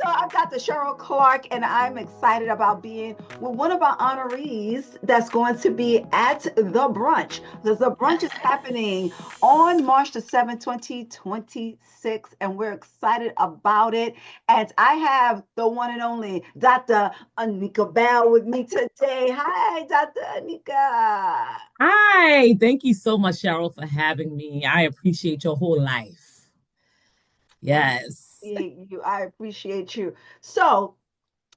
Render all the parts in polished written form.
I'm Dr. Cheryl Clarke, and I'm excited about being with one of our honorees that's going to be at the brunch. The brunch is happening on March the 7th, 2026, and we're excited about it. And I have the one and only Dr. Nneka Bell with me today. Hi, Dr. Nneka. Hi, thank you so much, Cheryl, for having me. I appreciate your whole life. Yes. I appreciate you. So,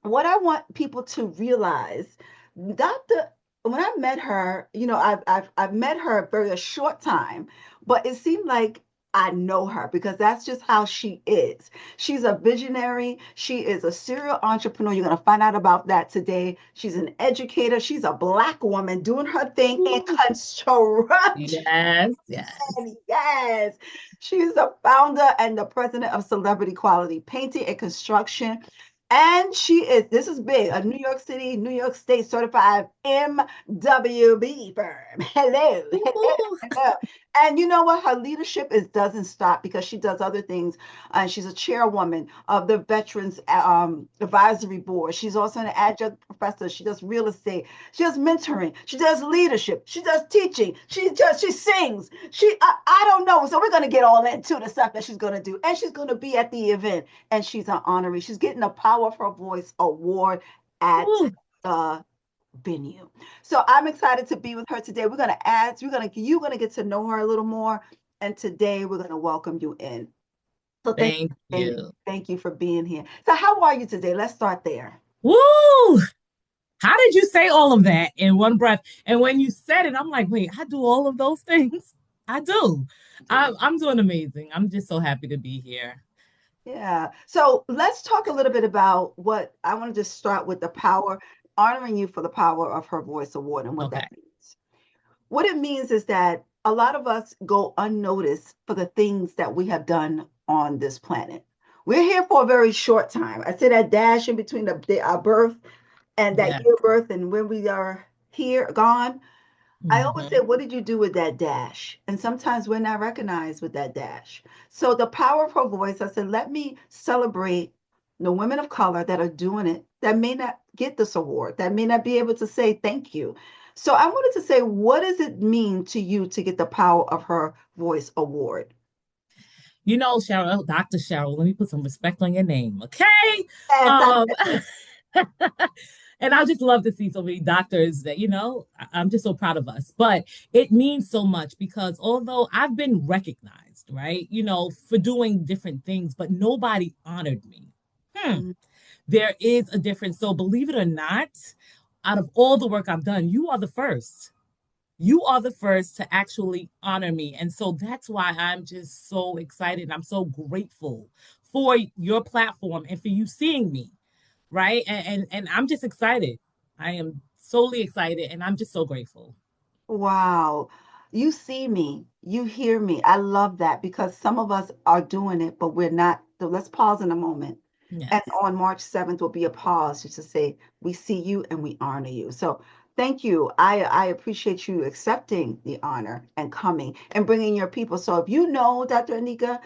what I want people to realize, Dr. When I met her, I've met her for a short time, but it seemed like I know her because that's just how she is. She's a visionary. She is a serial entrepreneur. You're going to find out about that today. She's an educator. She's a Black woman doing her thing in Ooh, construction. yes, yes. Yes, she's the founder and the president of Celebrity Quality Painting and Construction. And she is, this is big, a New York City, New York State certified MWBE firm. Hello, hello, Ooh, hello. And you know what? Her leadership is doesn't stop because she does other things. And she's a chairwoman of the Veterans Advisory Board. She's also an adjunct professor. She does real estate. She does mentoring. She does leadership. She does teaching. She sings. I don't know. So we're gonna get all into the stuff that she's gonna do, and she's gonna be at the event, and she's an honoree. She's getting a Power of Her Voice award at ooh. the venue. So I'm excited to be with her today. You're gonna get to know her a little more, and today we're gonna welcome you in. So Thank you. thank you for being here. So how are you today? Let's start there. Woo! How did you say all of that in one breath? And when you said it, I'm like, wait, I do all of those things. I do. I'm doing amazing. I'm just so happy to be here. Yeah. So let's talk a little bit about what I want to just start with the power, honoring you for the Power of Her Voice Award and what that Okay. means. What it means is that a lot of us go unnoticed for the things that we have done on this planet. We're here for a very short time. I say that dash in between our birth and that Yeah. year birth and when we are here, gone. I always say, Hmm. what did you do with that dash? And sometimes we're not recognized with that dash. So the power of her voice, I said, let me celebrate the women of color that are doing it, that may not get this award, that may not be able to say thank you. So I wanted to say, what does it mean to you to get the Power of Her Voice award? You know, Cheryl, Dr. Cheryl, let me put some respect on your name, okay? Yes, Um, and I just love to see so many doctors that, I'm just so proud of us. But it means so much because although I've been recognized, right, for doing different things, but nobody honored me. Hmm. mm, There is a difference. So believe it or not, out of all the work I've done, you are the first. You are the first to actually honor me. And so that's why I'm just so excited. I'm so grateful for your platform and for you seeing me, right? And I'm just excited. I am solely excited and I'm just so grateful. wow. You see me, you hear me. I love that because some of us are doing it, but we're not. So let's pause in a moment. And Yes. on March 7th will be a pause just to say, we see you and we honor you. So thank you. I appreciate you accepting the honor and coming and bringing your people. So if you know Dr. Anika,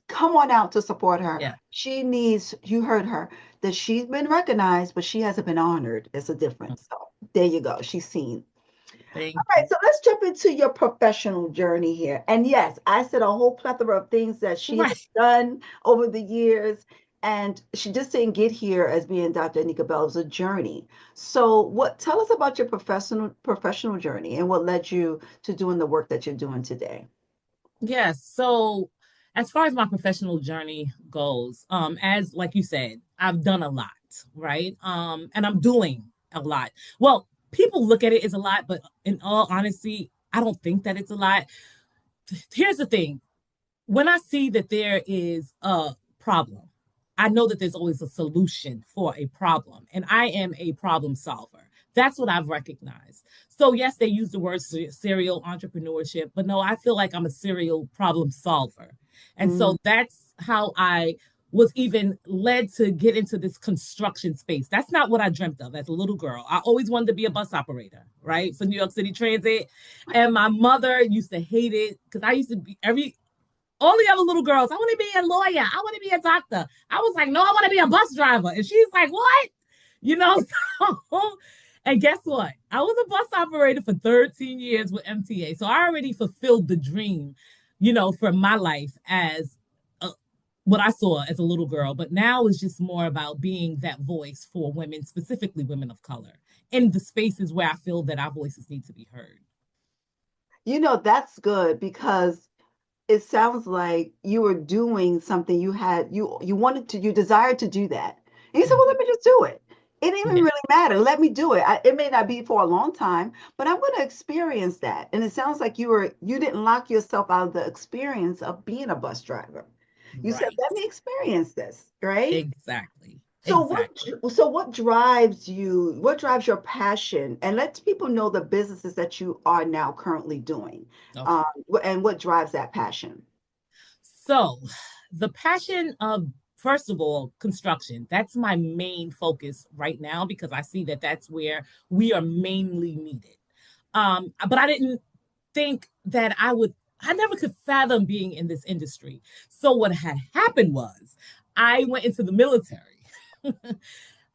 come on out to support her. Yeah. She needs, you heard her, that she's been recognized, but she hasn't been honored. It's a difference. So there you go. She's seen. Thank All right, you. so let's jump into your professional journey here. And yes, I said a whole plethora of things that she has Right. done over the years. And she just didn't get here as being Dr. Nneka Bell. It was a journey. So tell us about your professional journey and what led you to doing the work that you're doing today. Yes. So as far as my professional journey goes, as like you said, I've done a lot, right? And I'm doing a lot. Well, people look at it as a lot, but in all honesty, I don't think that it's a lot. Here's the thing. When I see that there is a problem, I know that there's always a solution for a problem, and I am a problem solver. That's what I've recognized. So, yes, they use the word serial entrepreneurship, but no, I feel like I'm a serial problem solver. And Mm, so that's how I was even led to get into this construction space. That's not what I dreamt of as a little girl. I always wanted to be a bus operator, right? For New York City Transit. And my mother used to hate it because I used to be every All the other little girls, I want to be a lawyer. I want to be a doctor. I was like, no, I want to be a bus driver. And she's like, what? You know, so, and guess what? I was a bus operator for 13 years with MTA. So I already fulfilled the dream, for my life as what I saw as a little girl. But now it's just more about being that voice for women, specifically women of color, in the spaces where I feel that our voices need to be heard. That's good because it sounds like you were doing something you wanted to, you desired to do that. And you said, well, let me just do it. It didn't even Yeah, really matter. Let me do it. It may not be for a long time, but I'm going to experience that. And it sounds like you didn't lock yourself out of the experience of being a bus driver. You said, right. let me experience this, right? Exactly. So Exactly. what drives you? What drives your passion? And let people know the businesses that you are now currently doing, Okay. and what drives that passion. So, the passion of, first of all, construction. That's my main focus right now because I see that that's where we are mainly needed. But I didn't think that I never could fathom being in this industry. So, what had happened was I went into the military.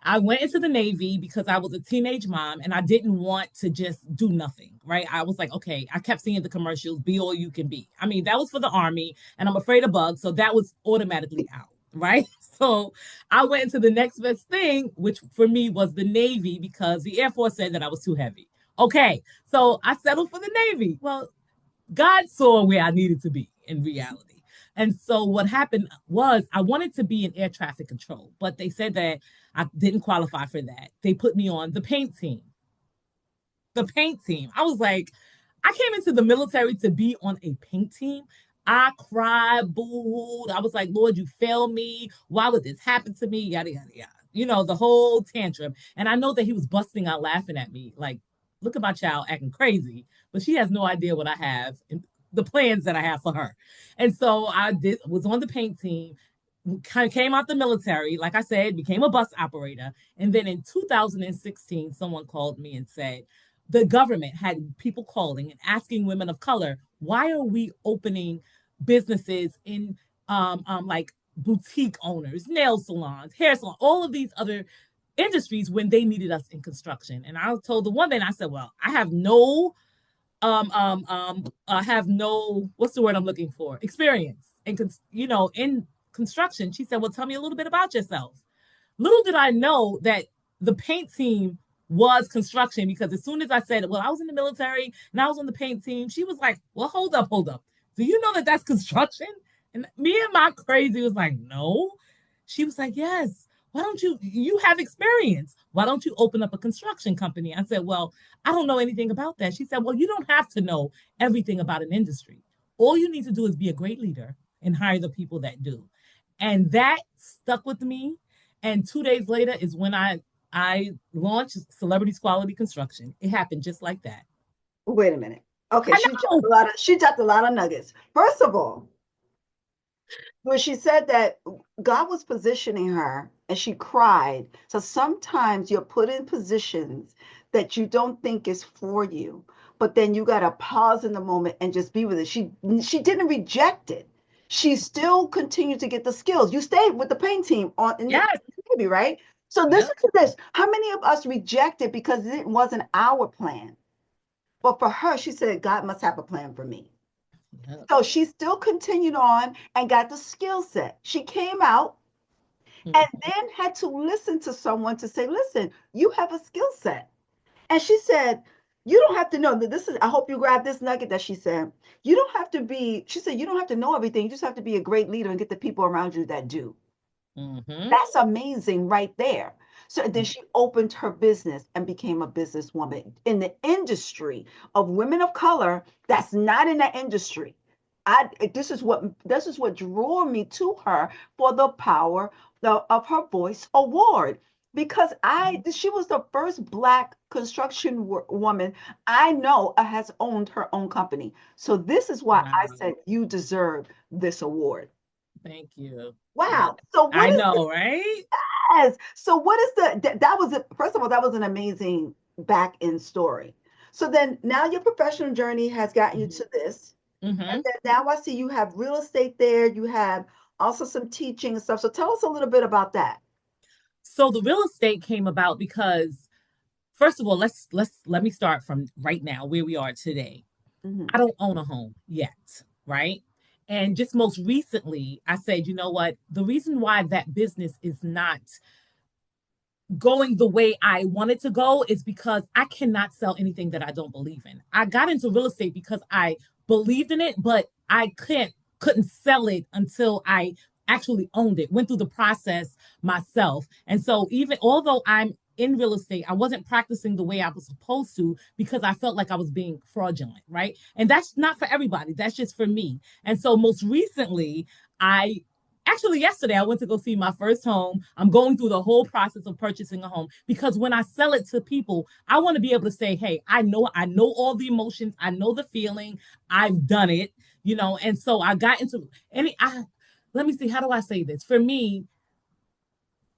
I went into the Navy because I was a teenage mom and I didn't want to just do nothing, right? I was like, okay, I kept seeing the commercials, be all you can be. I mean, that was for the Army and I'm afraid of bugs. So that was automatically out, right? So I went into the next best thing, which for me was the Navy because the Air Force said that I was too heavy. Okay, so I settled for the Navy. Well, God saw where I needed to be in reality. And so what happened was I wanted to be in air traffic control, but they said that I didn't qualify for that. They put me on the paint team. The paint team. I was like, I came into the military to be on a paint team. I cried, booed. I was like, Lord, you failed me. Why would this happen to me? Yada, yada, yada. The whole tantrum. And I know that he was busting out laughing at me, like, look at my child acting crazy, but she has no idea what I have and the plans that I have for her. And so was on the paint team, kind of came out the military, like I said, became a bus operator. And then in 2016, someone called me and said, the government had people calling and asking women of color, why are we opening businesses in like boutique owners, nail salons, hair salons, all of these other industries when they needed us in construction? And I told the woman, I said, well, I have no, what's the word I'm looking for? Experience in construction. She said, well, tell me a little bit about yourself. Little did I know that the paint team was construction because as soon as I said, well, I was in the military and I was on the paint team, she was like, well, hold up, hold up. Do you know that that's construction? And me and my crazy was like, no. She was like, yes. Why don't you have experience? Why don't you open up a construction company? I said, well, I don't know anything about that. She said, well, you don't have to know everything about an industry. All you need to do is be a great leader and hire the people that do. And that stuck with me. And 2 days later is when I launched Celebrities Quality Construction. It happened just like that. Wait a minute. Okay, I know. she dropped a lot of nuggets. First of all, when she said that God was positioning her and she cried. So sometimes you're put in positions that you don't think is for you, but then you got to pause in the moment and just be with it. She didn't reject it. She still continued to get the skills. You stayed with the paint team on in the Yes. Navy, right? So listen Yep. to this. How many of us rejected because it wasn't our plan? But for her, she said, God must have a plan for me. Yep. So she still continued on and got the skill set. She came out and Mm-hmm. then had to listen to someone to say, listen, you have a skill set. And she said, you don't have to know that this is, I hope you grab this nugget that she said. You don't have to be, she said, you don't have to know everything. You just have to be a great leader and get the people around you that do. Mm-hmm. That's amazing right there. So then she opened her business and became a businesswoman in the industry of women of color that's not in that industry. This is what drew me to her for the power of her voice award because she was the first black construction woman I know has owned her own company. So this is why I Wow. said you deserve this award. Thank you. Yeah. Wow. So what I is know, right? Yes. So what is that was it. First of all, that was an amazing back end story. So then now your professional journey has gotten you Mhm. to this. Mm-hmm. And then now I see you have real estate there. You have also some teaching and stuff. So tell us a little bit about that. So the real estate came about because, first of all, let me start from right now where we are today. Hmm. I don't own a home yet, right? And just most recently, I said, you know what? The reason why that business is not going the way I wanted to go is because I cannot sell anything that I don't believe in. I got into real estate because I believed in it, but I couldn't sell it until I actually owned it, went through the process myself. And so even although I'm in real estate, I wasn't practicing the way I was supposed to because I felt like I was being fraudulent, right? And that's not for everybody. That's just for me. And so most recently, I actually yesterday I went to go see my first home. I'm going through the whole process of purchasing a home because when I sell it to people, I want to be able to say, hey, I know all the emotions, I know the feeling, I've done it, and so I got into any I let me see, how do I say this? For me,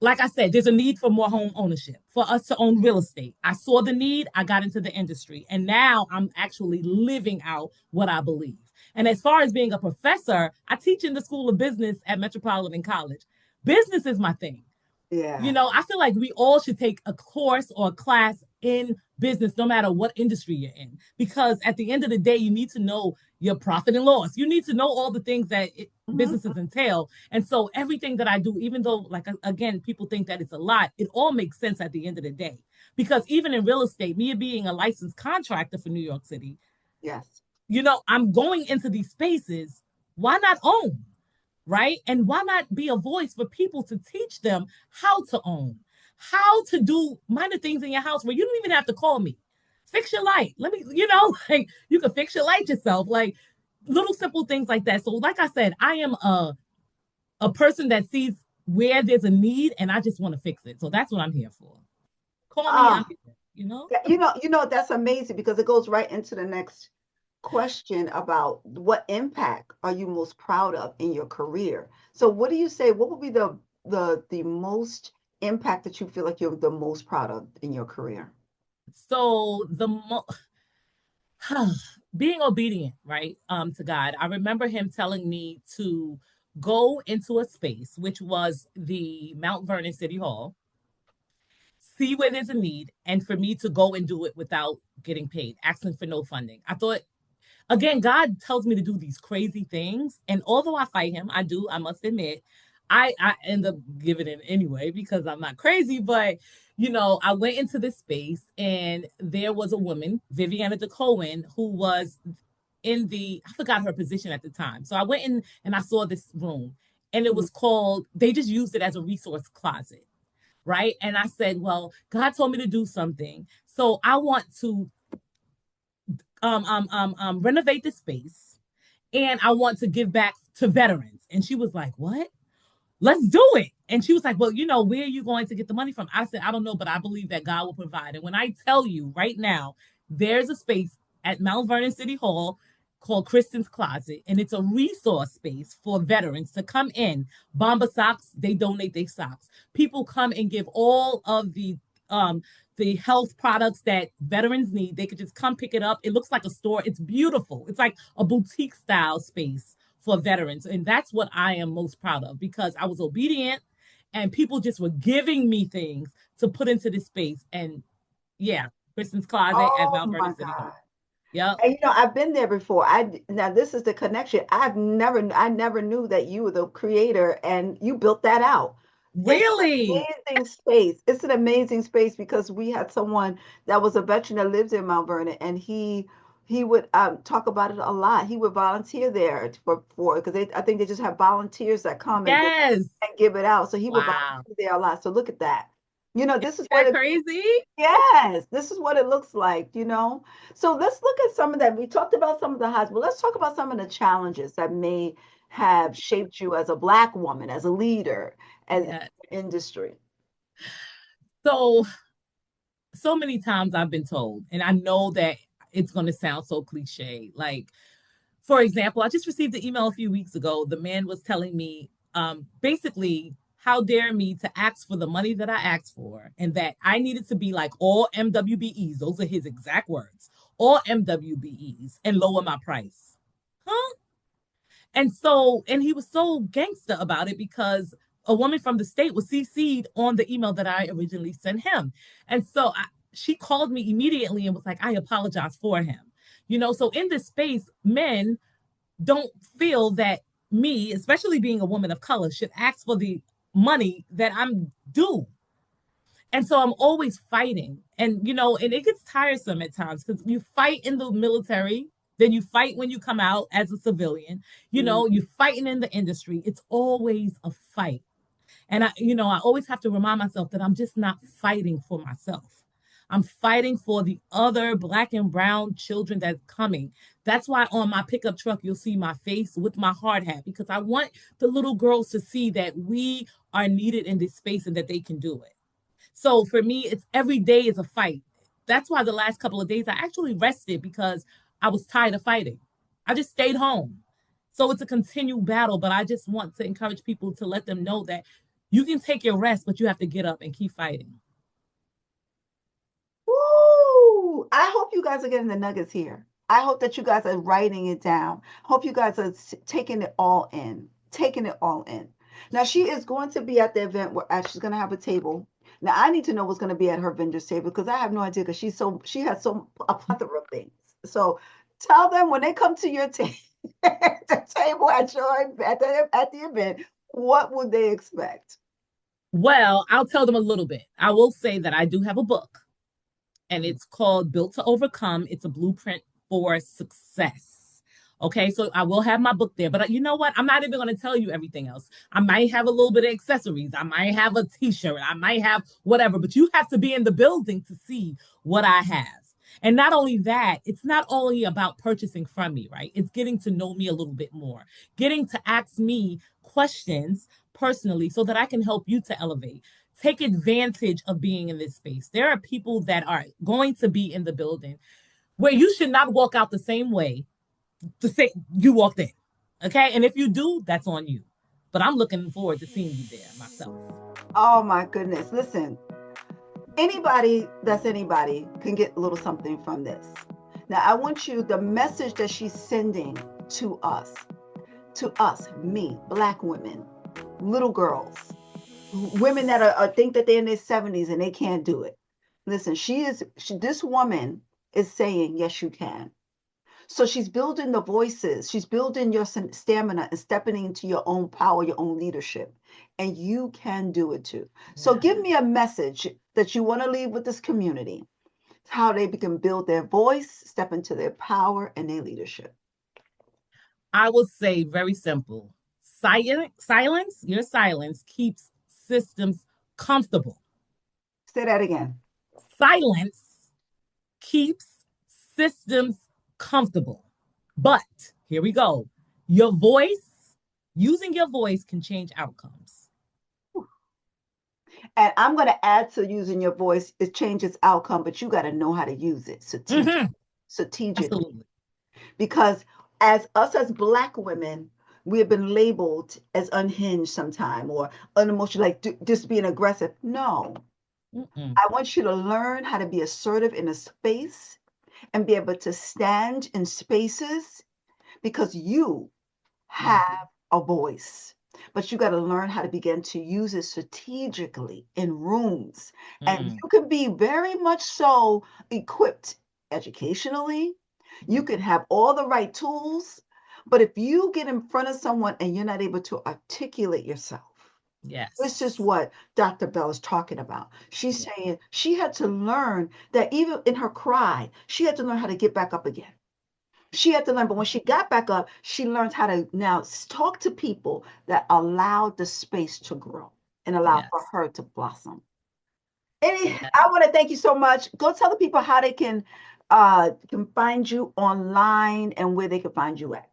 like I said, there's a need for more home ownership, for us to own real estate. I saw the need, I got into the industry, and now I'm actually living out what I believe. And as far as being a professor, I teach in the School of Business at Metropolitan College. Business is my thing. Yeah. I feel like we all should take a course or a class in business, no matter what industry you're in, because at the end of the day, you need to know your profit and loss. You need to know all the things that Hmm. businesses entail. And so everything that I do, even though, like, again, people think that it's a lot, it all makes sense at the end of the day. Because even in real estate, me being a licensed contractor for New York City, Yes. I'm going into these spaces. Why not own? Right? And why not be a voice for people to teach them how to own, how to do minor things in your house where you don't even have to call me. Fix your light. Let me, like you can fix your light yourself, like little simple things like that. So, like I said, I am a person that sees where there's a need and I just want to fix it. So that's what I'm here for. Call me, I'm Ah, here. yeah, that's amazing because it goes right into the next question about what impact are you most proud of in your career. So what do you say, what would be the most impact that you feel like you're the most proud of in your career? So being obedient, right, to God. I remember him telling me to go into a space, which was the Mount Vernon City Hall, see where there's a need, and for me to go and do it without getting paid, asking for no funding. I thought, again, God tells me to do these crazy things. And although I fight him, I must admit, I end up giving in anyway because I'm not crazy. But, I went into this space and there was a woman, Viviana DeCohen, who was I forgot her position at the time. So I went in and I saw this room and it Mhm. was called, they just used it as a resource closet. Right. And I said, well, God told me to do something. So I want to renovate the space and I want to give back to veterans. And she was like, what? Let's do it. And she was like, well, where are you going to get the money from? I said, I don't know, but I believe that God will provide. And when I tell you right now, there's a space at Mount Vernon City Hall called Kristen's Closet, and it's a resource space for veterans to come in. Bomba socks, they donate their socks. People come and give all of the health products that veterans need. They could just come pick it up. It looks like a store. It's beautiful. It's like a boutique style space for veterans. And that's what I am most proud of because I was obedient and people just were giving me things to put into this space. And yeah, Kristen's Closet at Oh Mount Vernon my City God. Hall. Yep. And I've been there before. Now this is the connection. I never knew that you were the creator and you built that out. It's an Really? amazing space. It's an amazing space because we had someone that was a veteran that lives in Mount Vernon, and he would talk about it a lot. He would volunteer there for because I think they just have volunteers that come Yes. and give it out. So he would Wow. volunteer there a lot. So look at that. This is Isn't what that it crazy? Yes, this is what it looks like. So let's look at some of that. We talked about some of the highs, but let's talk about some of the challenges that may have shaped you as a Black woman, as a leader, as in Yeah. the industry. So, so many times I've been told, and I know that it's going to sound so cliche. Like, for example, I just received an email a few weeks ago. The man was telling me basically, how dare me to ask for the money that I asked for, and that I needed to be like all MWBEs. Those are his exact words, all MWBEs, and lower my price. huh? And he was so gangster about it because a woman from the state was CC'd on the email that I originally sent him. And so she called me immediately and was like, I apologize for him. So in this space, men don't feel that me, especially being a woman of color, should ask for the money that I'm due. And so I'm always fighting. And it gets tiresome at times because you fight in the military, then you fight when you come out as a civilian, Mm. you're fighting in the industry. It's always a fight. And I always have to remind myself that I'm just not fighting for myself. I'm fighting for the other black and brown children that's coming. That's why on my pickup truck, you'll see my face with my hard hat because I want the little girls to see that we are needed in this space and that they can do it. So for me, it's every day is a fight. That's why the last couple of days I actually rested because I was tired of fighting. I just stayed home. So it's a continued battle, but I just want to encourage people to let them know that you can take your rest, but you have to get up and keep fighting. Woo! I hope you guys are getting the nuggets here. I hope that you guys are writing it down. Hope you guys are taking it all in. Taking it all in. Now she is going to be at the event where she's going to have a table. Now I need to know what's going to be at her vendor's table because I have no idea because she has so a plethora of things. So tell them when they come to your the table at the event, what would they expect? Well, I'll tell them a little bit. I will say that I do have a book and it's called Built to Overcome. It's a blueprint for success. Okay, so I will have my book there, but you know what? I'm not even going to tell you everything else. I might have a little bit of accessories. I might have a t-shirt. I might have whatever, but you have to be in the building to see what I have. And not only that, it's not only about purchasing from me, right? It's getting to know me a little bit more, getting to ask me questions personally so that I can help you to elevate. Take advantage of being in this space. There are people that are going to be in the building where you should not walk out the same way to say you walked in. Okay. And if you do, that's on you. But I'm looking forward to seeing you there myself. Oh my goodness. Listen, anybody that's anybody can get a little something from this. Now, I want you, the message that she's sending to us, me, black women, little girls, women that think that they're in their 70s and they can't do it. Listen, this woman is saying, yes, you can. So she's building the voices, she's building your stamina and stepping into your own power, your own leadership. And you can do it too. So Yes. give me a message that you want to leave with this community, how they can build their voice, step into their power and their leadership. I will say very simple. Your silence keeps systems comfortable. Say that again. Silence keeps systems comfortable. But here we go. Your voice, using your voice can change outcomes. And I'm going to add to using your voice, it changes outcome, but you got to know how to use it Mm-hmm. strategically. Absolutely. Because as black women, we have been labeled as unhinged sometime or unemotional, like just being aggressive. No, Mm-mm. I want you to learn how to be assertive in a space and be able to stand in spaces because you Mm-hmm. have a voice. But you got to learn how to begin to use it strategically in rooms. And Mm. you can be very much so equipped educationally. You can have all the right tools. But if you get in front of someone and you're not able to articulate yourself, this is Yes. what Dr. Bell is talking about. She's Yeah. saying she had to learn that even in her cry, she had to learn how to get back up again. She had to learn, but when she got back up, she learned how to now talk to people that allowed the space to grow and allow for Yes. her to blossom. Yeah. I want to thank you so much. Go tell the people how they can find you online and where they can find you at.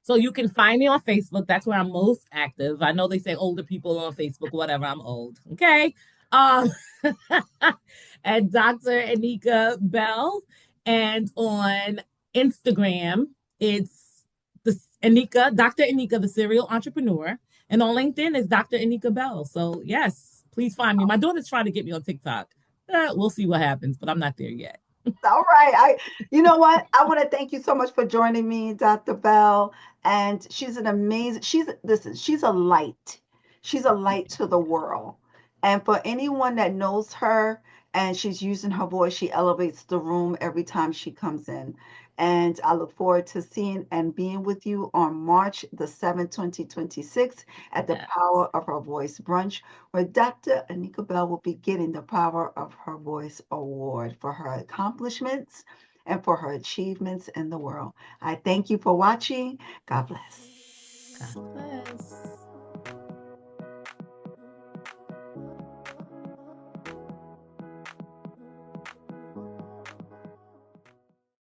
So you can find me on Facebook. That's where I'm most active. I know they say older people on Facebook, whatever. I'm old. Okay. Um, and Dr. Nneka Bell. And on Instagram, it's the Dr. Nneka, the serial entrepreneur. And on LinkedIn is Dr. Nneka Bell. So yes, please find me. My daughter's trying to get me on TikTok. We'll see what happens, but I'm not there yet. All right. You know what? I want to thank you so much for joining me, Dr. Bell. And she's an amazing, listen, she's a light. She's a light to the world. And for anyone that knows her and she's using her voice, she elevates the room every time she comes in. And I look forward to seeing and being with you on March the 7th, 2026 at the Yeah. Power of Her Voice brunch, where Dr. Nneka Bell will be getting the Power of Her Voice award for her accomplishments and for her achievements in the world. I thank you for watching. God bless. God bless.